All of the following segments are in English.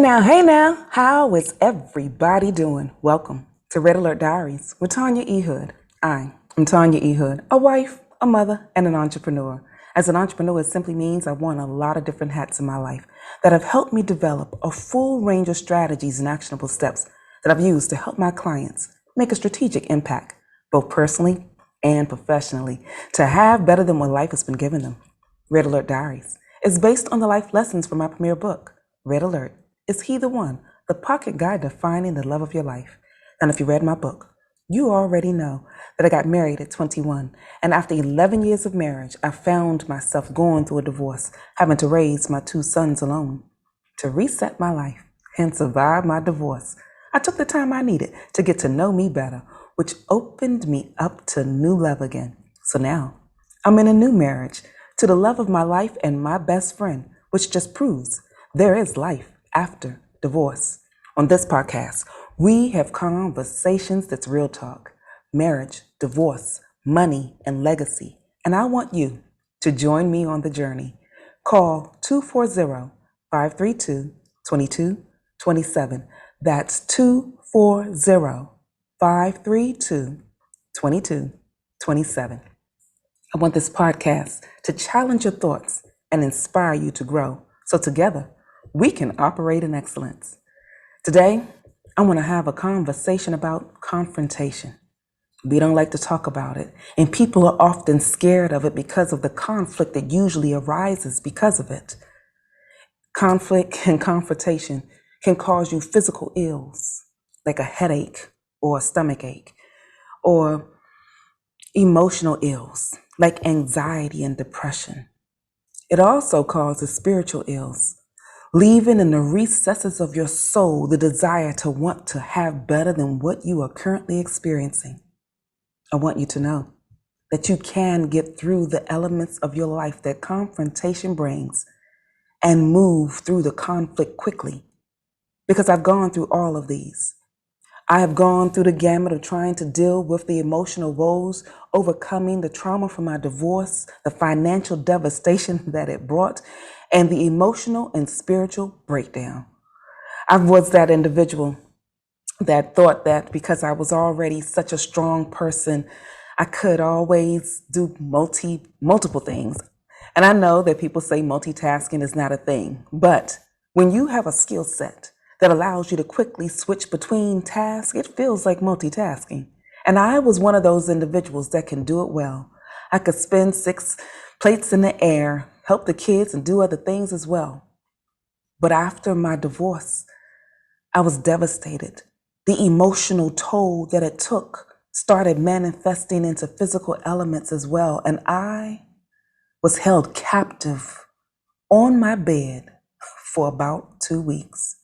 Hey now, how is everybody doing? Welcome to Red Alert Diaries with Tanya E. Hood. I am Tanya E. Hood, a wife, a mother, and an entrepreneur. As an entrepreneur, it simply means I've worn a lot of different hats in my life that have helped me develop a full range of strategies and actionable steps that I've used to help my clients make a strategic impact, both personally and professionally, to have better than what life has been giving them. Red Alert Diaries is based on the life lessons from my premier book, Red Alert. Is He the One? The Pocket Guide to Finding the Love of Your Life. And if you read my book, you already know that I got married at 21. And after 11 years of marriage, I found myself going through a divorce, having to raise my 2 sons alone. To reset my life and survive my divorce, I took the time I needed to get to know me better, which opened me up to new love again. So now, I'm in a new marriage to the love of my life and my best friend, which just proves there is life after divorce. On this podcast, we have conversations that's real talk, marriage, divorce, money, and legacy. And I want you to join me on the journey. Call 240-532-2227. That's 240-532-2227. I want this podcast to challenge your thoughts and inspire you to grow. So together, we can operate in excellence. Today, I want to have a conversation about confrontation. We don't like to talk about it, and people are often scared of it because of the conflict that usually arises because of it. Conflict and confrontation can cause you physical ills, like a headache or a stomach ache, or emotional ills, like anxiety and depression. It also causes spiritual ills, leaving in the recesses of your soul the desire to want to have better than what you are currently experiencing. I want you to know that you can get through the elements of your life that confrontation brings and move through the conflict quickly, because I've gone through all of these. I have gone through the gamut of trying to deal with the emotional woes, overcoming the trauma from my divorce, the financial devastation that it brought, and the emotional and spiritual breakdown. I was that individual that thought that because I was already such a strong person, I could always do multiple things. And I know that people say multitasking is not a thing, but when you have a skill set that allows you to quickly switch between tasks, it feels like multitasking. And I was one of those individuals that can do it well. I could spin 6 plates in the air, help the kids, and do other things as well. But after my divorce, I was devastated. The emotional toll that it took started manifesting into physical elements as well. And I was held captive on my bed for about 2 weeks.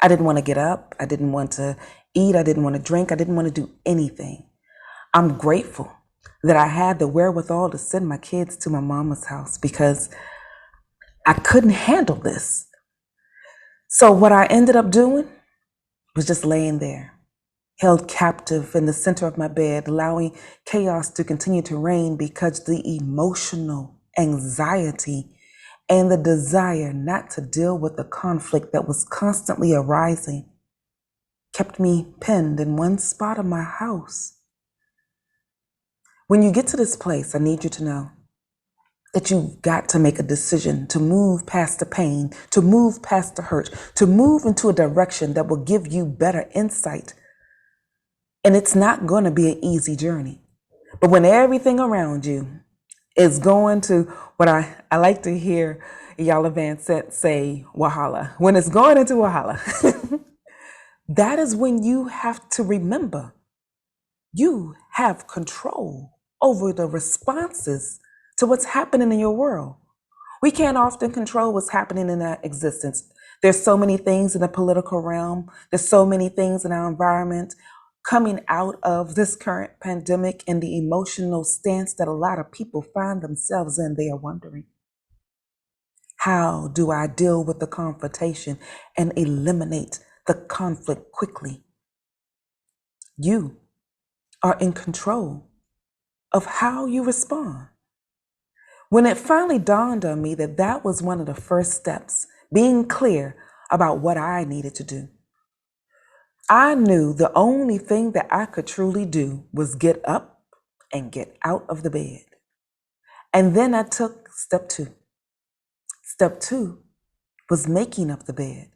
I didn't want to get up. I didn't want to eat. I didn't want to drink. I didn't want to do anything. I'm grateful that I had the wherewithal to send my kids to my mama's house because I couldn't handle this. So what I ended up doing was just laying there, held captive in the center of my bed, allowing chaos to continue to reign because the emotional anxiety and the desire not to deal with the conflict that was constantly arising kept me pinned in one spot of my house. When you get to this place, I need you to know that you've got to make a decision to move past the pain, to move past the hurt, to move into a direction that will give you better insight. And it's not going to be an easy journey. But when everything around you is going to what I like to hear Yala Van say, Wahala. When it's going into Wahala, that is when you have to remember you have control over the responses to what's happening in your world. We can't often control what's happening in our existence. There's so many things in the political realm. There's so many things in our environment coming out of this current pandemic and the emotional stance that a lot of people find themselves in. They are wondering, how do I deal with the confrontation and eliminate the conflict quickly? You are in control of how you respond. When it finally dawned on me that that was one of the first steps, being clear about what I needed to do. I knew the only thing that I could truly do was get up and get out of the bed. And then I took step two. Step two was making up the bed.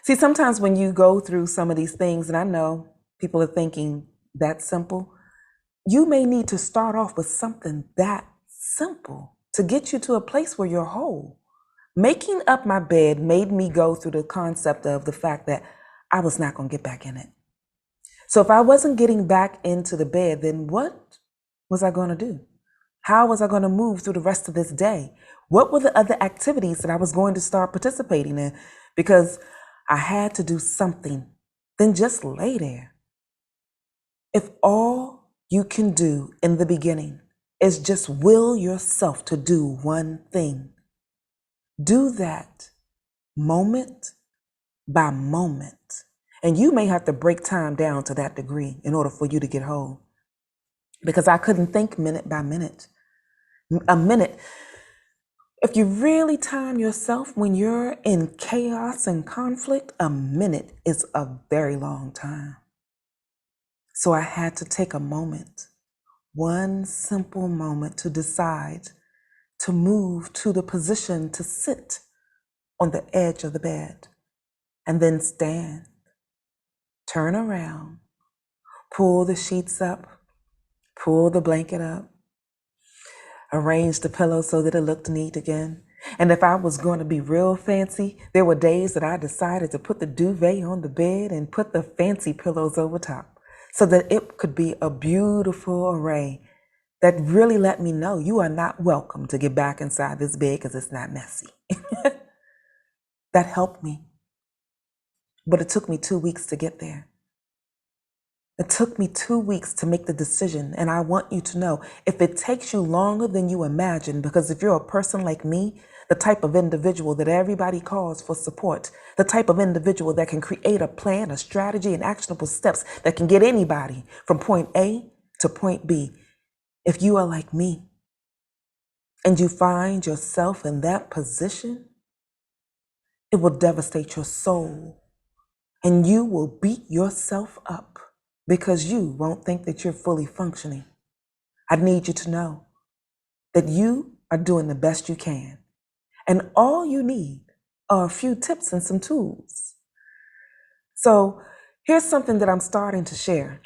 See, sometimes when you go through some of these things, and I know people are thinking that's simple, you may need to start off with something that simple to get you to a place where you're whole. Making up my bed made me go through the concept of the fact that I was not going to get back in it. So if I wasn't getting back into the bed, then what was I going to do? How was I going to move through the rest of this day? What were the other activities that I was going to start participating in? Because I had to do something, then just lay there. If all you can do in the beginning is just will yourself to do one thing, do that moment by moment. And you may have to break time down to that degree in order for you to get whole. Because I couldn't think minute by minute. A minute, if you really time yourself when you're in chaos and conflict, a minute is a very long time. So I had to take a moment, one simple moment, to decide to move to the position to sit on the edge of the bed and then stand, turn around, pull the sheets up, pull the blanket up, arrange the pillow so that it looked neat again. And if I was going to be real fancy, there were days that I decided to put the duvet on the bed and put the fancy pillows over top so that it could be a beautiful array that really let me know you are not welcome to get back inside this bed because it's not messy. That helped me. But it took me 2 weeks to get there. It took me 2 weeks to make the decision, and I want you to know, if it takes you longer than you imagine, because if you're a person like me, the type of individual that everybody calls for support, the type of individual that can create a plan, a strategy, and actionable steps that can get anybody from point A to point B, if you are like me and you find yourself in that position, it will devastate your soul, and you will beat yourself up because you won't think that you're fully functioning. I need you to know that you are doing the best you can. And all you need are a few tips and some tools. So here's something that I'm starting to share.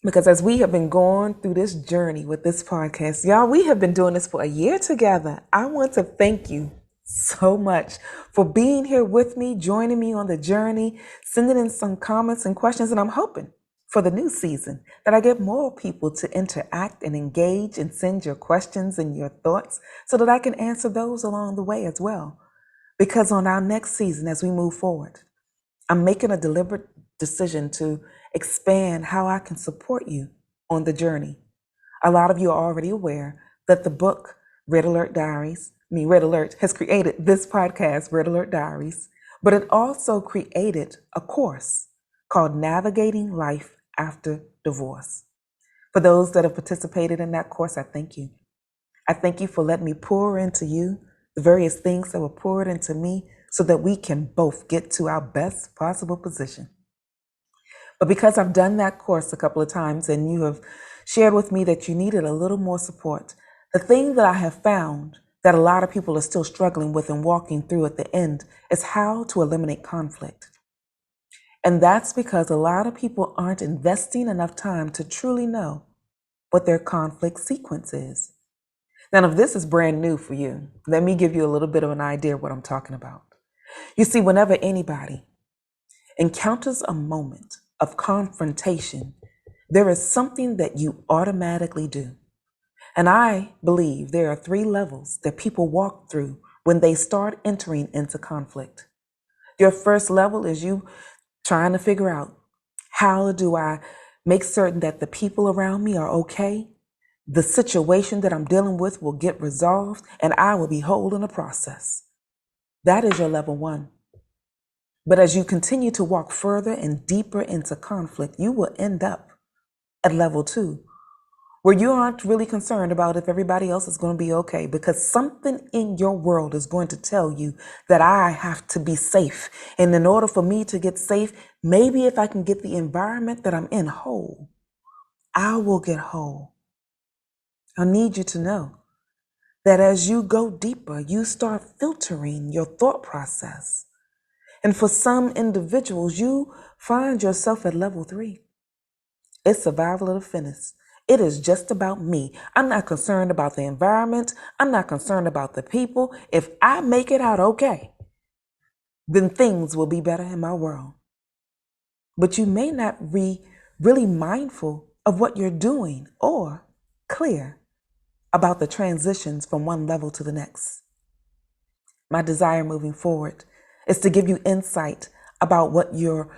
Because as we have been going through this journey with this podcast, y'all, we have been doing this for a year together. I want to thank you so much for being here with me, joining me on the journey, sending in some comments and questions. And I'm hoping for the new season that I get more people to interact and engage and send your questions and your thoughts so that I can answer those along the way as well. Because on our next season, as we move forward, I'm making a deliberate decision to expand how I can support you on the journey. A lot of you are already aware that the book Red Alert has created this podcast, Red Alert Diaries, but it also created a course called Navigating Life After Divorce. For those that have participated in that course, I thank you. I thank you for letting me pour into you the various things that were poured into me so that we can both get to our best possible position. But because I've done that course a couple of times and you have shared with me that you needed a little more support, the thing that I have found that a lot of people are still struggling with and walking through at the end is how to eliminate conflict. And that's because a lot of people aren't investing enough time to truly know what their conflict sequence is. Now, if this is brand new for you, let me give you a little bit of an idea of what I'm talking about. You see, whenever anybody encounters a moment of confrontation, there is something that you automatically do. And I believe there are 3 levels that people walk through when they start entering into conflict. Your first level is you trying to figure out, how do I make certain that the people around me are okay? The situation that I'm dealing with will get resolved and I will be whole in the process. That is your level 1. But as you continue to walk further and deeper into conflict, you will end up at level 2, where you aren't really concerned about if everybody else is going to be okay, because something in your world is going to tell you that I have to be safe. And in order for me to get safe, maybe if I can get the environment that I'm in whole, I will get whole. I need you to know that as you go deeper, you start filtering your thought process. And for some individuals, you find yourself at level 3. It's survival of the fittest. It is just about me. I'm not concerned about the environment. I'm not concerned about the people. If I make it out okay, then things will be better in my world. But you may not be really mindful of what you're doing or clear about the transitions from one level to the next. My desire moving forward is to give you insight about what your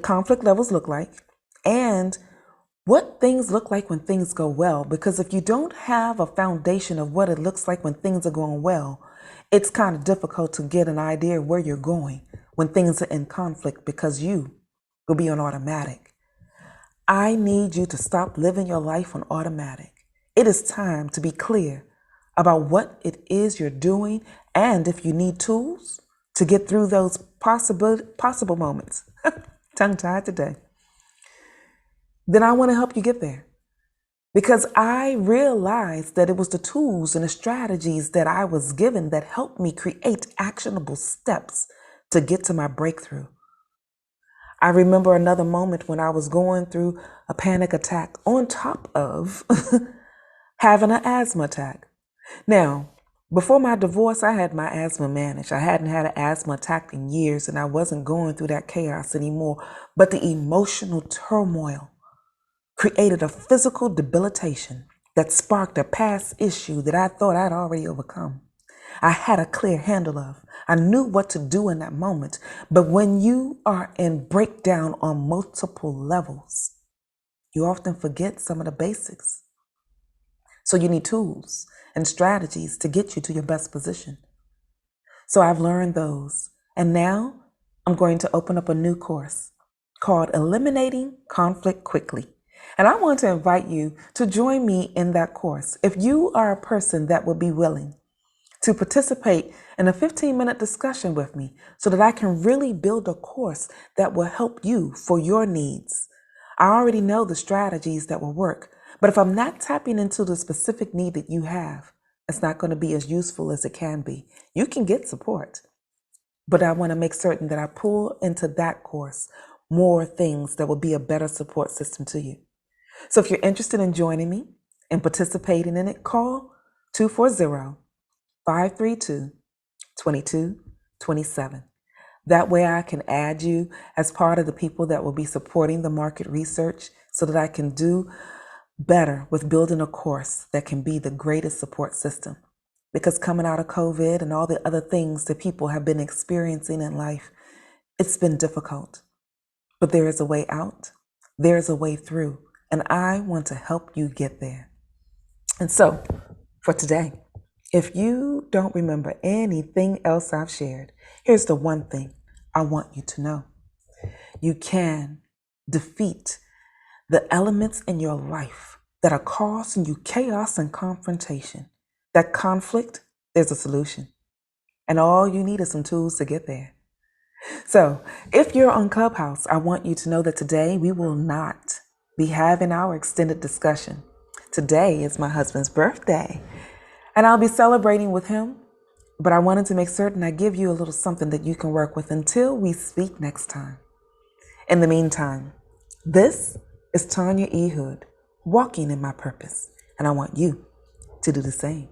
conflict levels look like and what things look like when things go well. Because if you don't have a foundation of what it looks like when things are going well, it's kind of difficult to get an idea of where you're going when things are in conflict, because you will be on automatic. I need you to stop living your life on automatic. It is time to be clear about what it is you're doing, and if you need tools to get through those possible moments, tongue-tied today, then I want to help you get there. Because I realized that it was the tools and the strategies that I was given that helped me create actionable steps to get to my breakthrough. I remember another moment when I was going through a panic attack on top of having an asthma attack. Now, before my divorce, I had my asthma managed. I hadn't had an asthma attack in years, and I wasn't going through that chaos anymore. But the emotional turmoil created a physical debilitation that sparked a past issue that I thought I'd already overcome. I had a clear handle of. I knew what to do in that moment. But when you are in breakdown on multiple levels, you often forget some of the basics. So you need tools and strategies to get you to your best position. So I've learned those. And now I'm going to open up a new course called Eliminating Conflict Quickly. And I want to invite you to join me in that course. If you are a person that would be willing to participate in a 15-minute discussion with me so that I can really build a course that will help you for your needs. I already know the strategies that will work, but if I'm not tapping into the specific need that you have, it's not going to be as useful as it can be. You can get support, but I want to make certain that I pull into that course more things that will be a better support system to you. So if you're interested in joining me and participating in it, call 240-532-2227. That way I can add you as part of the people that will be supporting the market research so that I can do better with building a course that can be the greatest support system. Because coming out of COVID and all the other things that people have been experiencing in life, it's been difficult. But there is a way out. There is a way through. And I want to help you get there. And so, for today, if you don't remember anything else I've shared, here's the one thing I want you to know. You can defeat the elements in your life that are causing you chaos and confrontation. That conflict, there's a solution. And all you need is some tools to get there. So if you're on Clubhouse, I want you to know that today we will not be having our extended discussion. Today is my husband's birthday, and I'll be celebrating with him. But I wanted to make certain I give you a little something that you can work with until we speak next time. In the meantime, this is Tanya E. Hood, walking in my purpose, and I want you to do the same.